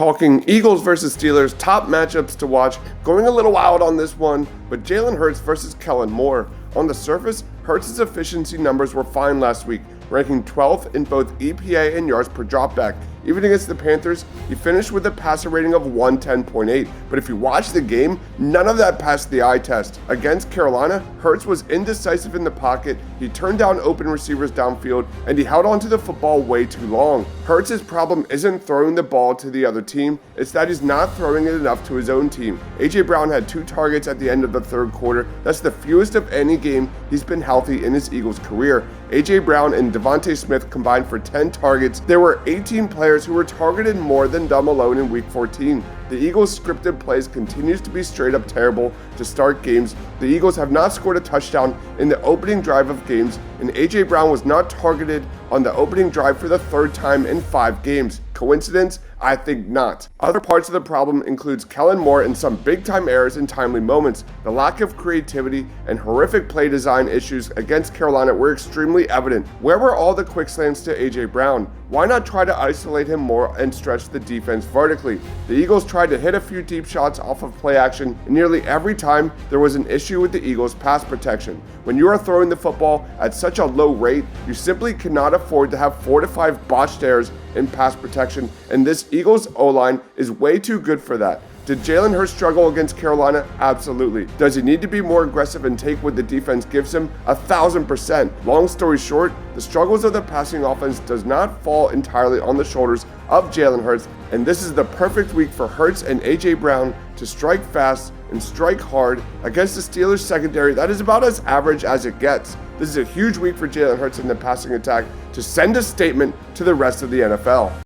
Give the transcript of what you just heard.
Talking Eagles versus Steelers, top matchups to watch. Going a little wild on this one, but Jalen Hurts versus Kellen Moore. On the surface, Hurts' efficiency numbers were fine last week, ranking 12th in both EPA and yards per dropback. Even against the Panthers, he finished with a passer rating of 110.8. But if you watch the game, none of that passed the eye test. Against Carolina, Hurts was indecisive in the pocket, he turned down open receivers downfield, and he held onto the football way too long. Hurts' problem isn't throwing the ball to the other team, it's that he's not throwing it enough to his own team. A.J. Brown had 2 targets at the end of the third quarter. That's the fewest of any game he's been healthy in his Eagles career. A.J. Brown and Devontae Smith combined for 10 targets. There were 18 players who were targeted more than them alone in Week 14. The Eagles' scripted plays continues to be straight up terrible to start games. The Eagles have not scored a touchdown in the opening drive of games, and A.J. Brown was not targeted on the opening drive for the 3rd time in 5 games. Coincidence? I think not. Other parts of the problem includes Kellen Moore and some big-time errors in timely moments. The lack of creativity and horrific play design issues against Carolina were extremely evident. Where were all the quick slants to A.J. Brown? Why not try to isolate him more and stretch the defense vertically? The Eagles tried to hit a few deep shots off of play action, and nearly every time there was an issue with the Eagles' pass protection. When you are throwing the football at such a low rate, you simply cannot afford to have 4 to 5 botched errors in pass protection, and this Eagles O-line is way too good for that. Did Jalen Hurts struggle against Carolina? Absolutely. Does he need to be more aggressive and take what the defense gives him? 1,000%. Long story short, the struggles of the passing offense does not fall entirely on the shoulders of Jalen Hurts, and this is the perfect week for Hurts and A.J. Brown to strike fast and strike hard against the Steelers secondary that is about as average as it gets. This is a huge week for Jalen Hurts in the passing attack to send a statement to the rest of the NFL.